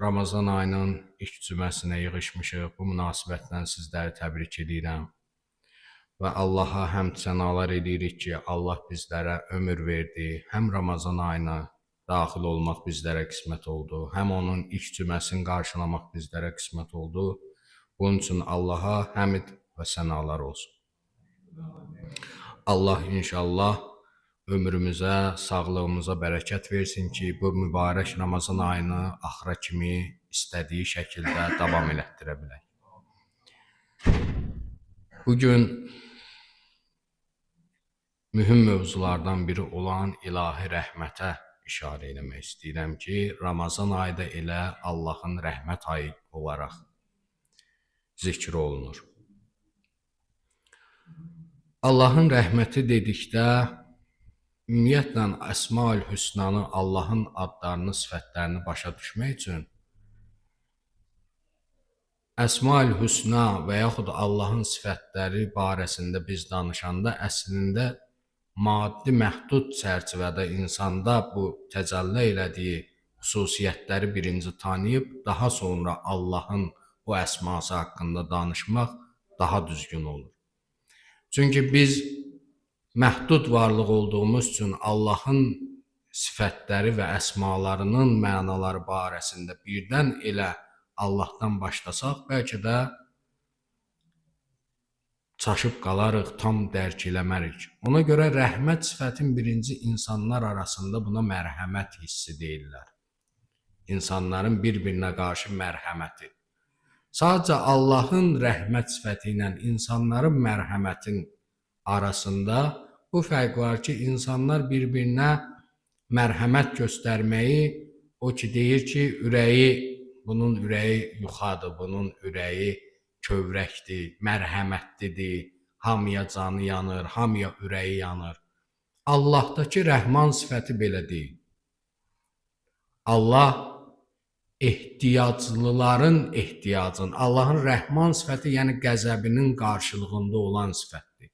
Ramazan ayının ilk cüməsinə yığışmışıq. Bu münasibətlə sizləri təbrik edirəm. Və Allaha həmd sənalar edirik ki, Allah bizlərə ömür verdi. Həm Ramazan ayına daxil olmaq bizlərə qismət oldu, həm onun ilk cüməsini qarşılamaq bizlərə qismət oldu. Bunun üçün Allaha həmd və sənalar olsun. Allah inşallah ömrümüzə, sağlığımıza bərəkət versin ki, bu mübarək Ramazan ayını axıra kimi istədiyi şəkildə davam elətdirə bilək. Bugün mühüm mövzulardan biri olan ilahi rəhmətə işarə eləmək istəyirəm ki, Ramazan ayı da elə Allahın rəhmət ayı olaraq zikr olunur. Allahın rəhməti dedikdə, ümumiyyətlə Əsmaül Hüsnanı, Allahın adlarını, sifətlərini başa düşmək üçün Əsmaül Hüsna və yaxud Allahın sifətləri barəsində biz danışanda əslində maddi məhdud çərçivədə insanda bu təcəlli elədiyi xüsusiyyətləri birinci tanıyıb, daha sonra Allahın bu əsması haqqında danışmaq daha düzgün olur. Çünki biz məhdud varlıq olduğumuz üçün Allahın sifətləri və əsmalarının mənaları barəsində birdən elə Allahdan başlasaq, bəlkə də çaşıb qalarıq, tam dərk eləmərik. Ona görə rəhmət sifətin birinci insanlar arasında buna mərhəmət hissi deyirlər. İnsanların bir-birinə qarşı mərhəməti. Sadəcə Allahın rəhmət sifəti ilə insanların mərhəmətin arasında bu fərq var ki, insanlar bir-birinə mərhəmət göstərməyi, o ki deyir ki, bunun ürəyi yuxadır, bunun ürəyi kövrəkdir, mərhəmətlidir, hamıya canı yanır, hamıya ürəyi yanır. Allah'dakı rəhman sifəti belə deyil. Allah ehtiyaclıların ehtiyacın, Allahın rəhman sifəti, yəni qəzəbinin qarşılığında olan sifətdir.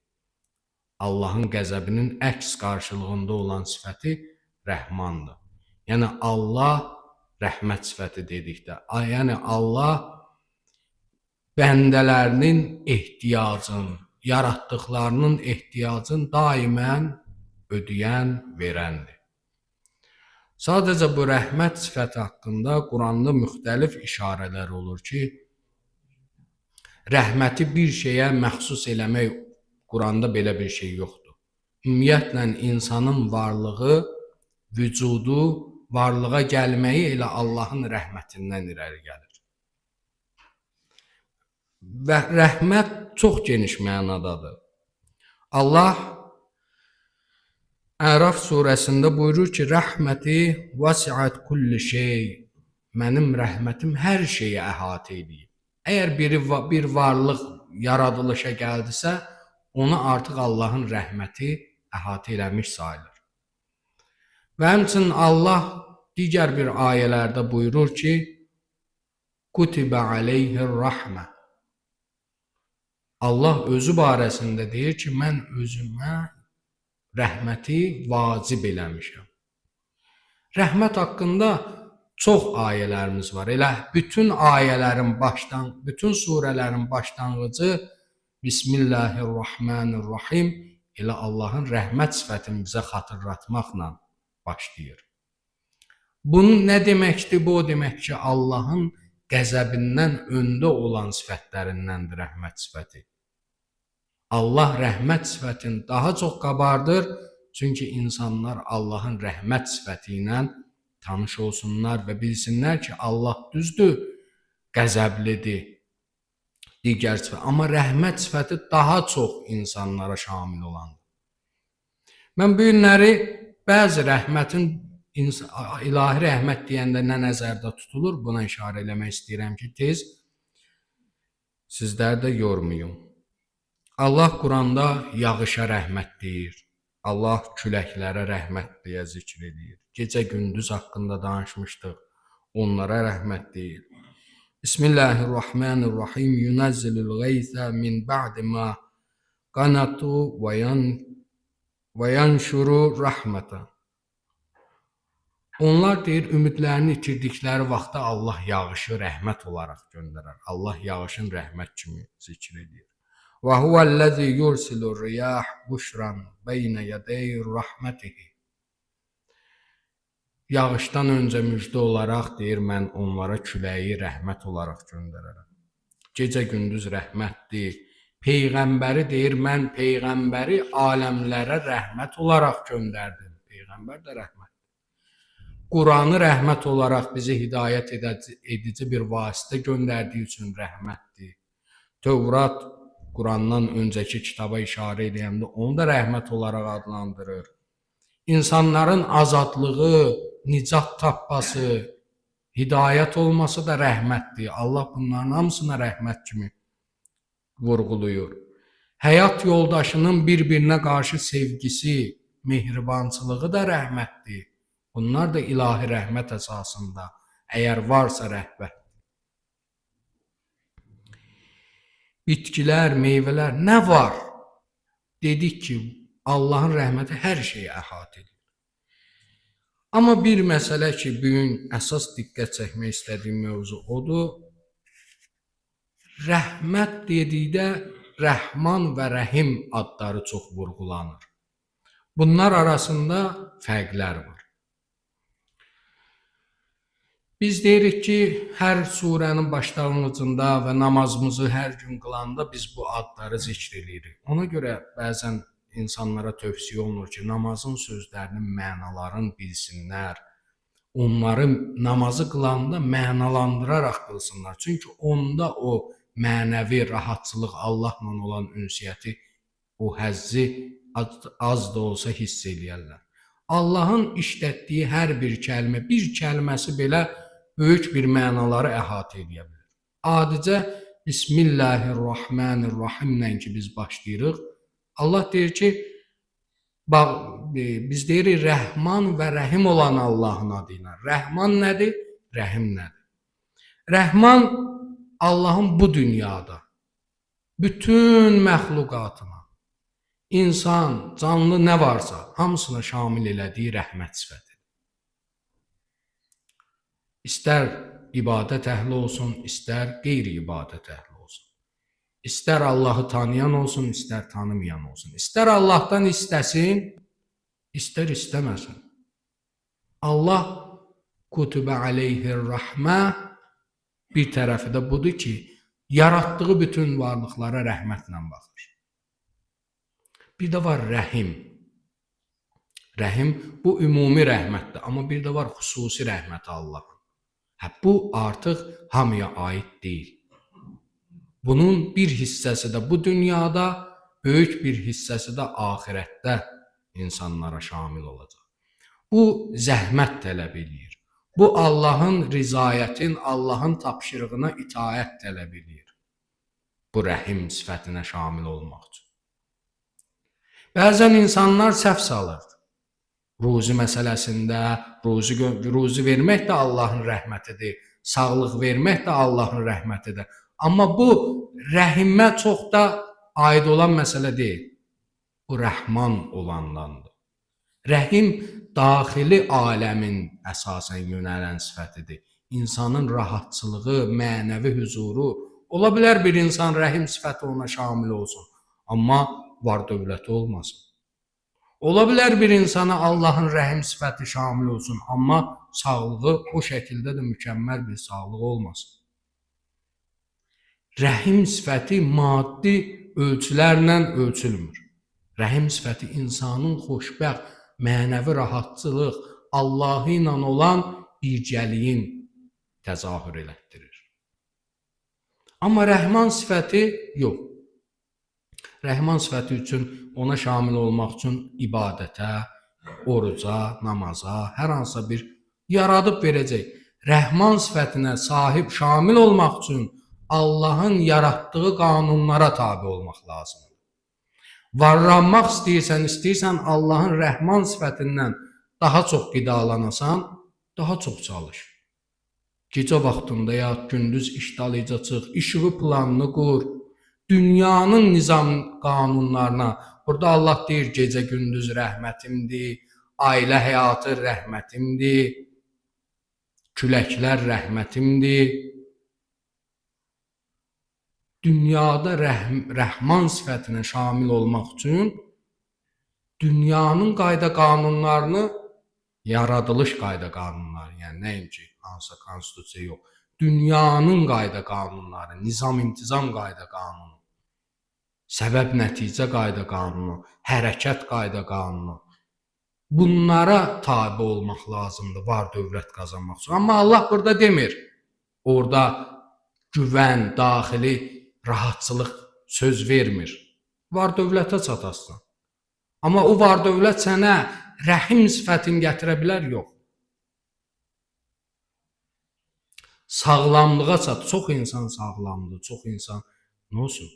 Allahın qəzəbinin əks qarşılığında olan sifəti rəhmandır. Yəni Allah rəhmət sifəti dedikdə, yəni Allah bəndələrinin ehtiyacın, yaratdıqlarının ehtiyacın daimən ödəyən, verəndir. Sadəcə bu rəhmət sifəti haqqında Quranda müxtəlif işarələr olur ki, rəhməti bir şeyə məxsus eləmək Quranda belə bir şey yoxdur. Ümumiyyətlə insanın varlığı, vücudu, varlığa gəlməyi elə Allahın rəhmətindən irəli gəlir. Və rəhmət çox geniş mənadadır. Allah Əraf surəsində buyurur ki, rəhməti vəsiət kulli şey, mənim rəhmətim hər şeyi əhatə edir. Əgər bir varlıq yaradılışa gəldisə, onu artıq Allahın rəhməti əhatə eləmiş sayılır. Və həmçinin Allah digər bir ayələrdə buyurur ki, kutibə aleyhir rəhmə. Allah özü barəsində deyir ki, mən özümə rəhməti vacib eləmişəm. Rəhmət haqqında çox ayələrimiz var. Elə bütün ayələrin bütün surələrin başlanğıcı Bismillahirrahmanirrahim elə Allahın rəhmət sifətini bizə xatırlatmaqla başlayır. Bunun nə deməkdir? Bu o demək ki, Allahın qəzəbindən öndə olan sifətlərindəndir rəhmət sifəti. Allah rəhmət sifətini daha çox qabardır, çünki insanlar Allahın rəhmət sifəti ilə tanış olsunlar və bilsinlər ki, Allah düzdür, qəzəblidir, digər sifət. Amma rəhmət sifəti daha çox insanlara şamil olandır. Mən bu günləri bəzi rəhmətin, ilahi rəhmət deyəndə nə nəzərdə tutulur, buna işarə eləmək istəyirəm ki, tez sizləri də yormayım. Allah Quranda yağışa rəhmət deyir. Allah küləklərə rəhmət deyə zikr edir. Gecə gündüz haqqında danışmışdıq. Onlara rəhmət deyir. Bismillahirrahmanirrahim. Yunazzilul gaytha min ba'di ma qanatu və yanşuru rahmeta. Onlar deyir, ümidlərini itirdikləri vaxtda Allah yağışı rəhmət olaraq göndərər. Allah yağışın rəhmət kimi zikr edir. Və huvəl-ləzi yursilur-riyah buşran beynə yədeyir rəhmətihi. Yağışdan öncə müjdə olaraq deyir, mən onlara küləyi rəhmət olaraq göndərərəm. Gecə gündüz rəhmətdir. Peyğəmbəri deyir, mən Peyğəmbəri aləmlərə rəhmət olaraq göndərdim. Peyğəmbər də rəhmət. Quranı rəhmət olaraq bizi hidayət edici bir vasitə göndərdiyi üçün rəhmətdir. Tövrat Qurandan öncəki kitaba işarə edəndə onu da rəhmət olaraq adlandırır. İnsanların azadlığı, nicat tapması, hidayət olması da rəhmətdir. Allah bunların hamısına rəhmət kimi vurğulayır. Həyat yoldaşının bir-birinə qarşı sevgisi, mehribançılığı da rəhmətdir. Bunlar da ilahi rəhmət əsasında, əgər varsa rəhmət. Bitkilər, meyvələr, nə var? Dedik ki, Allahın rəhməti hər şeyi əhatə edir. Amma bir məsələ ki, bugün əsas diqqət çəkmək istədiyim mövzu odur. Rəhmət dedikdə Rəhman və Rəhim adları çox vurğulanır. Bunlar arasında fərqlər var. Biz deyirik ki, hər surənin başlanğıcında və namazımızı hər gün qılanda biz bu adları zikr edirik. Ona görə bəzən insanlara tövsiyə olunur ki, namazın sözlərinin mənalarını bilsinlər. Onları namazı qılanda mənalandıraraq qılsınlar. Çünki onda o mənəvi rahatçılıq, Allahla olan ünsiyyəti, o həzzi az da olsa hiss eləyərlər. Allahın işlətdiyi hər bir kəlmə, bir kəlməsi belə böyük bir mənaları əhatə edə bilir. Adicə Bismillahirrahmanirrahimlə ki biz başlayırıq. Allah deyir ki, biz deyirik Rəhman və Rəhim olan Allahın adı ilə. Rəhman nədir? Rəhim nədir? Rəhman Allahın bu dünyada bütün məxluqatına, insan, canlı nə varsa hamısına şamil elədiyi rəhmət sifətidir. İstər ibadət əhli olsun, istər qeyri-ibadət əhli olsun. İstər Allahı tanıyan olsun, istər tanımayan olsun. İstər Allahdan istəsin, istər istəməsin. Allah kutubə aleyhir-rəhmə bir tərəfi də budur ki, yaratdığı bütün varlıqlara rəhmətlə baxır. Bir də var rəhim. Rəhim bu ümumi rəhmətdir, amma bir də var xüsusi rəhməti Allahın. Bu artıq hamıya aid deyil. Bunun bir hissəsi də bu dünyada, böyük bir hissəsi də axirətdə insanlara şamil olacaq. Bu zəhmət tələb edir. Bu Allahın rizayətin, Allahın tapşırığına itaət tələb edir. Bu rəhim sifətinə şamil olmaq üçün. Bəzən insanlar səhv salır. Ruzi məsələsində, ruzi vermək də Allahın rəhmətidir, sağlıq vermək də Allahın rəhmətidir. Amma bu rəhimə çox da aid olan məsələ deyil. Bu rəhman olandandır. Rəhim daxili aləmin əsasən yönələn sifətidir. İnsanın rahatçılığı, mənəvi huzuru. Ola bilər bir insan rəhim sifəti ona şamil olsun, amma var dövləti olmasın. Ola bilər bir insana Allahın rəhim sifəti şamil olsun, amma sağlığı o şəkildə də mükəmməl bir sağlığı olmasın. Rəhim sifəti maddi ölçülərlə ölçülmür. Rəhim sifəti insanın xoşbəxt, mənəvi rahatçılıq, Allahı ilə olan birgəliyin təzahür elətdirir. Amma rəhman sifəti yox. Rəhman sifəti üçün ona şamil olmaq üçün ibadətə, oruca, namaza, hər hansısa bir yaradıb verəcək. Rəhman sifətinə sahib şamil olmaq üçün Allahın yaratdığı qanunlara tabi olmaq lazımdır. Varlanmaq istəyirsən Allahın rəhman sifətindən daha çox qidalanasan, daha çox çalış. Gecə vaxtında ya gündüz işdalıca çıx, işığı planını qur. Dünyanın nizam qanunlarına, burada Allah deyir gecə gündüz rəhmətimdir, ailə həyatı rəhmətimdir. küləklər rəhmətimdir. Dünyada Rəhman sifətinə şamil olmaq üçün dünyanın qayda qanunlarını, yaradılış qayda qanunları, yəni nəinki hansısa konstitusiya yox, dünyanın qayda qanunları, nizam-intizam qayda qanunu, səbəb-nəticə qayda qanunu, hərəkət qayda qanunu, bunlara tabe olmaq lazımdır var dövlət qazanmaq üçün. Amma Allah burada demir, orada güvən, daxili rahatçılıq söz vermir. Var dövlətə çatasın. Amma o var dövlət sənə rəhim sifətini gətirə bilər, yox. Sağlamlığa çat. Çox insan sağlamdır, çox insan nə olsun?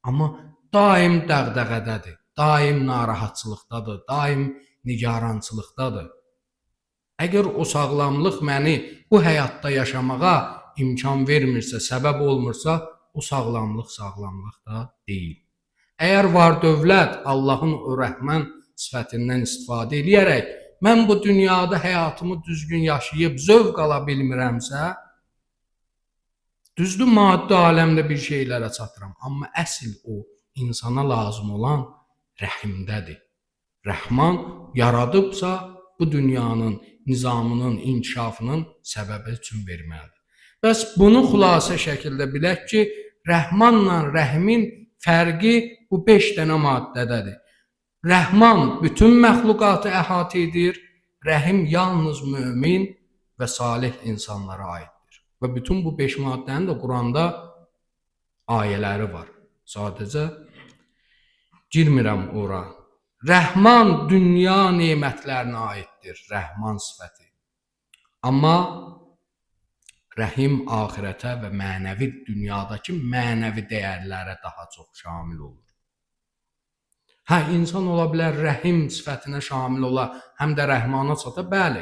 Amma daim dəğdəğədədir, daim narahatçılıqdadır, daim nigarançılıqdadır. Əgər o sağlamlıq məni bu həyatda yaşamağa imkan vermirsə, səbəb olmursa, o sağlamlıq da deyil. Əgər var dövlət Allahın o rəhmən sifətindən istifadə edərək mən bu dünyada həyatımı düzgün yaşayıb zövq ala bilmirəmsə, düzdür, maddi aləmdə bir şeylərə çatıram. Amma əsl o insana lazım olan rəhimdədir. Rəhman yaradıbsa bu dünyanın nizamının, inkişafının səbəbi üçün verməlidir. Bəs bunu xülasə şəkildə bilək ki, rəhmanla rəhmin fərqi bu 5 dənə maddədədir. Rəhman bütün məxluqatı əhatə edir, rəhim yalnız mömin və salih insanlara aiddir. Və bütün bu 5 maddənin də Quranda ayələri var. Sadəcə girmirəm ora. Rəhman dünya nemətlərinə aiddir, rəhman sifəti. Amma rəhim axirətə və mənəvi dünyadakı mənəvi dəyərlərə daha çox şamil olur. Hə, insan ola bilər rəhim sifətinə şamil ola, həm də rəhmana çata, bəli.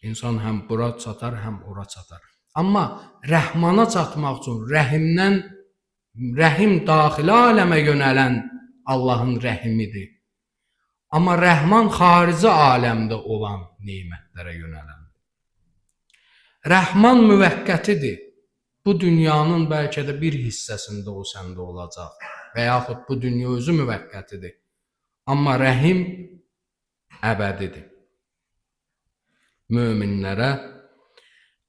İnsan həm bura çatar, həm ora çatar. Amma rəhmana çatmaq üçün rəhim daxili aləmə yönələn Allahın rəhimidir. Amma rəhman xarici aləmdə olan nemətlərə yönələndir. Rəhman müvəqqətidir. Bu dünyanın bəlkə də bir hissəsində o səndə olacaq və yaxud bu dünya özü müvəqqətidir. Amma rəhim əbədidir. Möminlərə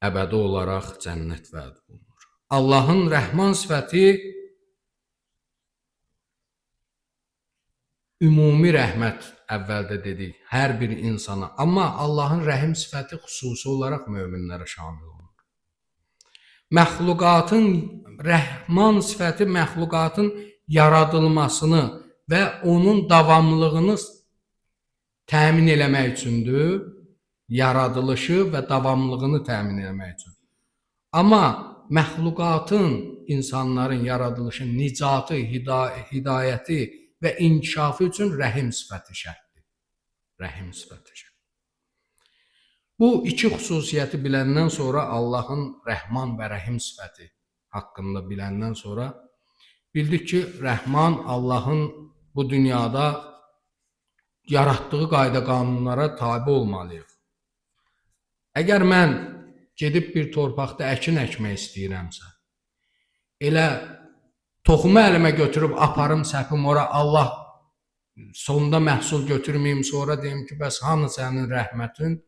əbədi olaraq cənnət vəd olunur. Allahın rəhman sifəti ümumi rəhmət əvvəldə dedik, hər bir insana. Amma Allahın rəhim sifəti xüsusi olaraq möminlərə şamil olunur. Məxluqatın, rəhman sifəti məxluqatın yaradılmasını və onun davamlılığını təmin eləmək üçündür. Yaradılışı və davamlılığını təmin eləmək üçün. Amma məxluqatın, insanların yaradılışı, nicatı, hidayəti və inkişafı üçün rəhim sifəti şərtdir. Rəhim sifəti şərtdir. Bu iki xüsusiyyəti biləndən sonra Allahın rəhman və rəhim sifəti haqqında biləndən sonra bildik ki, rəhman Allahın bu dünyada yaratdığı qayda qanunlara tabe olmalıyıq. Əgər mən gedib bir torpaqda əkin əkmək istəyirəmsə, elə toxumu əlimə götürüb aparım, səpim ora, Allah sonunda məhsul götürməyim, sonra deyim ki, bəs hanı sənin rəhmətin?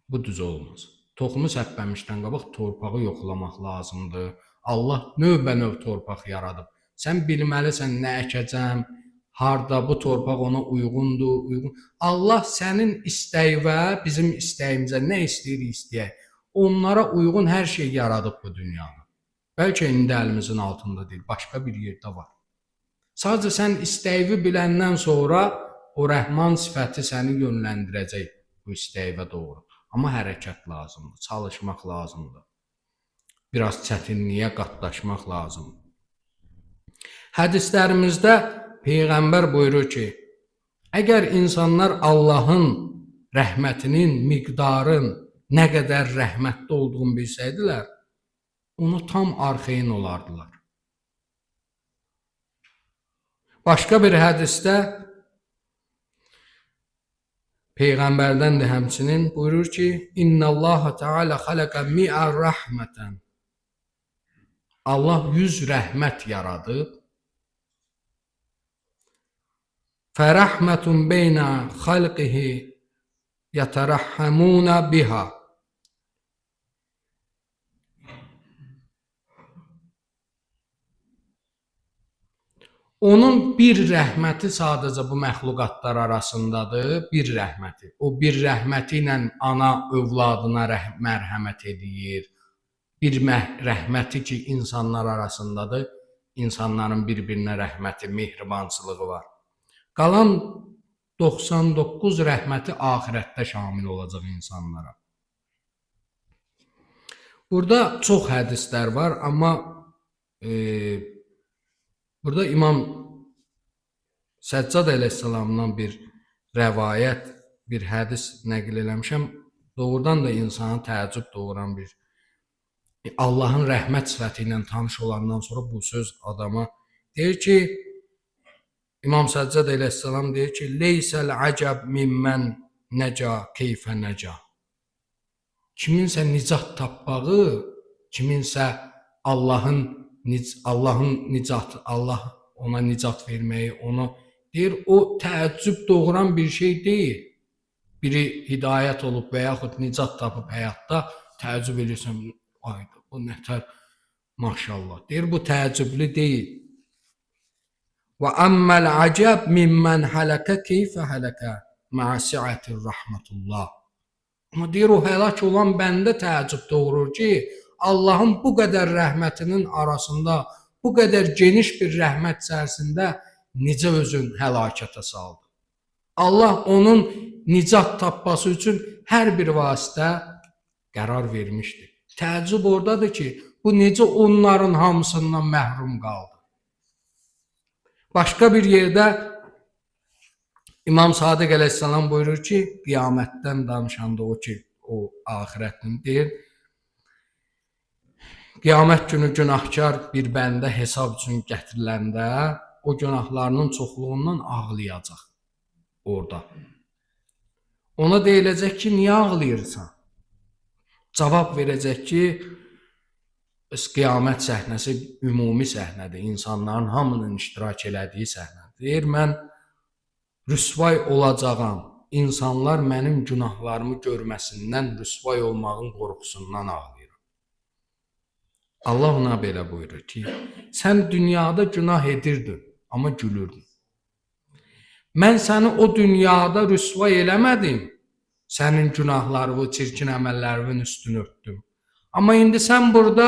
Bu düz olmaz. Toxumu səpməmişdən qabaq torpağı yoxlamaq lazımdır. Allah növbə-növ torpaq yaradıb. Sən bilməlisən nə əkəcəm, harda bu torpaq ona uyğundur, uyğun. Allah sənin istəyivə, bizim istəyimizə nə istəyək, onlara uyğun hər şey yaradıb bu dünyada. Bəlkə indi əlimizin altında deyil, başqa bir yerdə var. Sadəcə sən istəyivi biləndən sonra o rəhman sifəti səni yönləndirəcək bu istəyivə doğru. Amma hərəkət lazımdır, çalışmaq lazımdır. Biraz çətinliyə qatlaşmaq lazımdır. Hədislərimizdə Peyğəmbər buyurur ki, əgər insanlar Allahın rəhmətinin miqdarın nə qədər rəhmətli olduğunu bilsəydilər, ona tam arxeyin olardılar. Başqa bir hədisdə Peyğəmbərdən də həmçinin buyurur ki, İnnallaha Teala xalaqa mi'a rahmeten. Allah 100 rəhmət yaradıb. Fərahmetun beyna xalqihi yəterahhamuna biha. Onun bir rəhməti sadəcə bu məxluqatlar arasındadır, bir rəhməti. O bir rəhməti ilə ana övladına mərhəmət edir. Bir rəhməti ki, insanlar arasındadır, insanların bir-birinə rəhməti, mehribançılığı var. Qalan 99 rəhməti axirətdə şamil olacaq insanlara. Burada çox hədislər var, amma burada İmam Səccad əleyhissalamdan bir rəvayət, bir hədis nəql eləmişəm. Doğrudan da insana təəccüb doğuran bir Allahın rəhmət sifəti ilə tanış olandan sonra bu söz adama deyir ki, İmam Səccad əleyhissalam deyir ki, Leysəl əcəb mimmən nəca keyfə nəca. Kiminsə nicat tapmağı, kiminsə Allahın nicatı, Allah ona nicat verməyi, onu deyir, o təəccüb doğuran bir şey deyil. Biri hidayət olub və yaxud nicat tapıb həyatda təəccüb edirsən, ayda, bu nətər maşallah. Deyir, bu təəccüblü deyil. Və əmməl əcəb mimmən hələkə keyfə hələkə mə'siətir rəhmətullah. Amma deyir, o həlak olan bəndə təəccüb doğurur ki, Allahın bu qədər rəhmətinin arasında, bu qədər geniş bir rəhmət içərisində necə özün həlakətə saldı. Allah onun nicat tapması üçün hər bir vasitə qərar vermişdir. Təəccüb oradadır ki, bu necə onların hamısından məhrum qaldı. Başqa bir yerdə İmam Sadiq əleyhissalam buyurur ki, qiyamətdən danışanda o ki, o axirətini deyir, qiyamət günü günahkar bir bəndə hesab üçün gətiriləndə o günahlarının çoxluğundan ağlayacaq orada. Ona deyiləcək ki, niyə ağlayırsan? Cavab verəcək ki, qiyamət səhnəsi ümumi səhnədir, insanların hamının iştirak elədiyi səhnədir. Deyir, mən rüsvay olacağam, insanlar mənim günahlarımı görməsindən, rüsvay olmağın qorxusundan ağlayır. Allah ona belə buyurur ki, sən dünyada günah edirdin, amma gülürdün. Mən səni o dünyada rüsvay eləmədim, sənin günahlarını, çirkin əməllərinin üstünü örtdüm. Amma indi sən burada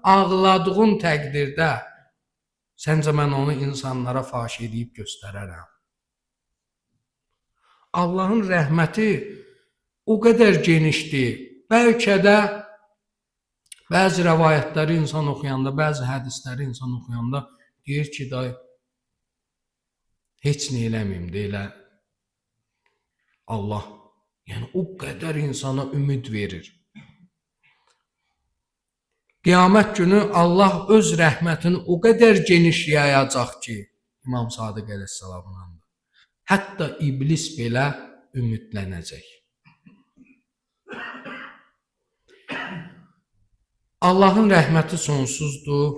ağladığın təqdirdə, səncə mən onu insanlara faş edib göstərərəm. Allahın rəhməti o qədər genişdir, bəlkə də bəzi rəvayətləri insan oxuyanda, bəzi hədisləri insan oxuyanda deyir ki, day, heç nə eləməyim, deyilə Allah, yəni o qədər insana ümid verir. Qiyamət günü Allah öz rəhmətini o qədər geniş yayacaq ki, İmam Sadiq əleyhissalamdan da. Hətta iblis belə ümidlənəcək. Allahın rəhməti sonsuzdur,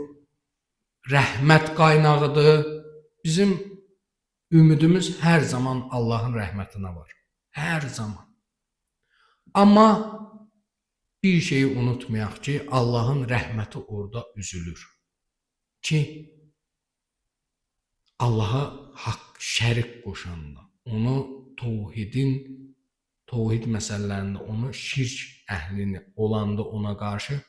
rəhmət qaynağıdır. Bizim ümidimiz hər zaman Allahın rəhmətinə var. Hər zaman. Amma bir şeyi unutmayaq ki, Allahın rəhməti orada üzülür. Ki, Allaha haqq şərik qoşanda, onu tövhid məsələlərində, onu şirk əhlini olanda ona qarşı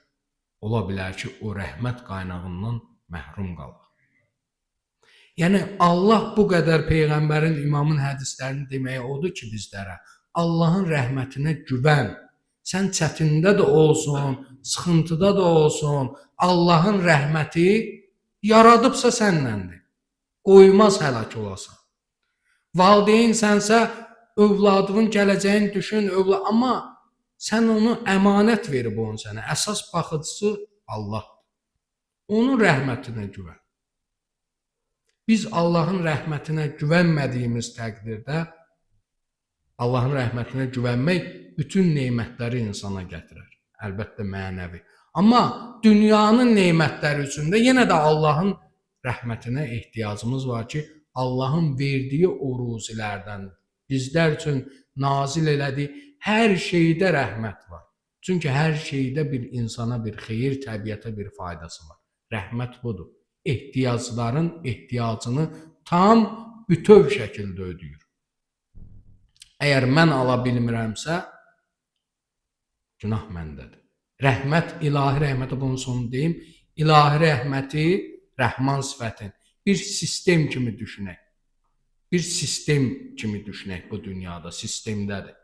ola bilər ki, o rəhmət qaynağından məhrum qalır. Yəni, Allah bu qədər Peyğəmbərin, imamın hədislərini deməyə odur ki, bizlərə Allahın rəhmətinə güvən, sən çətində də olsun, sıxıntıda da olsun, Allahın rəhməti yaradıbsa səndəndir. Qoymaz həlak olasan. Valideyn sənsə, övladının gələcəyini düşün, amma sən onu əmanət verib onu sənə. Əsas baxıcısı Allah. Onun rəhmətinə güvən. Biz Allahın rəhmətinə güvənmədiyimiz təqdirdə Allahın rəhmətinə güvənmək bütün nemətləri insana gətirər. Əlbəttə mənəvi. Amma dünyanın nemətləri üçün də yenə də Allahın rəhmətinə ehtiyacımız var ki, Allahın verdiyi o ruzilərdən bizlər üçün nazil elədiyi hər şeydə rəhmət var. Çünki hər şeydə bir insana bir xeyir, təbiətə bir faydası var. Rəhmət budur. Ehtiyacların ehtiyacını tam bütöv şəkildə ödəyir. Əgər mən ala bilmirəmsə, günah məndədir. Rəhmət, ilahi rəhmətə bunun sonu deyim. İlahi rəhməti, Rəhman sifətin bir sistem kimi düşünək. Bir sistem kimi düşünək bu dünyada, sistemdədir.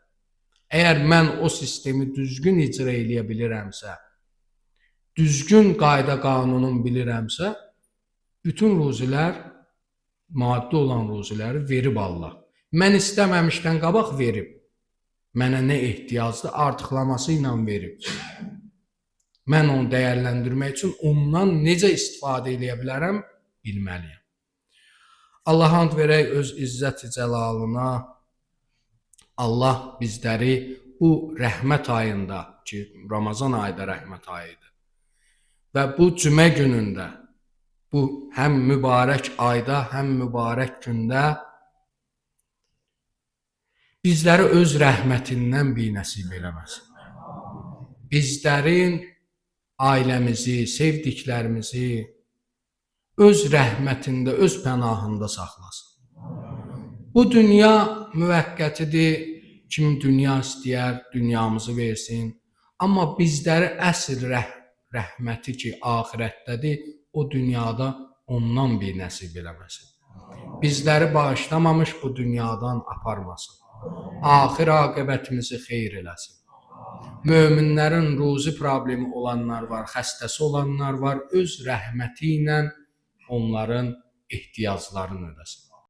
Əgər mən o sistemi düzgün icra eləyə bilirəmsə, düzgün qayda qanunun bilirəmsə, bütün ruzilər, maddi olan ruziləri verib Allah. Mən istəməmişdən qabaq verib. Mənə nə ehtiyacdır, artıqlaması ilə verib. Mən onu dəyərləndirmək üçün ondan necə istifadə eləyə bilərəm, bilməliyəm. Allah hamd verək öz izzət-i cəlalına. Allah bizləri bu rəhmət ayında ki, Ramazan ayı da rəhmət ayıdır və bu cümə günündə, bu həm mübarək ayda, həm mübarək gündə bizləri öz rəhmətindən binəsib eləməsin. Bizlərin ailəmizi, sevdiklərimizi öz rəhmətində, öz pənahında saxlasın. Bu dünya müvəqqətidir, kim dünya istəyər, dünyamızı versin. Amma bizləri əsl rəhməti ki, axirətdədir, o dünyada ondan bir nəsib eləməsin. Bizləri bağışlamamış bu dünyadan aparmasın. Axir aqibətimizi xeyr eləsin. Möminlərin ruzi problemi olanlar var, xəstəsi olanlar var, öz rəhməti ilə onların ehtiyaclarını ödəsin.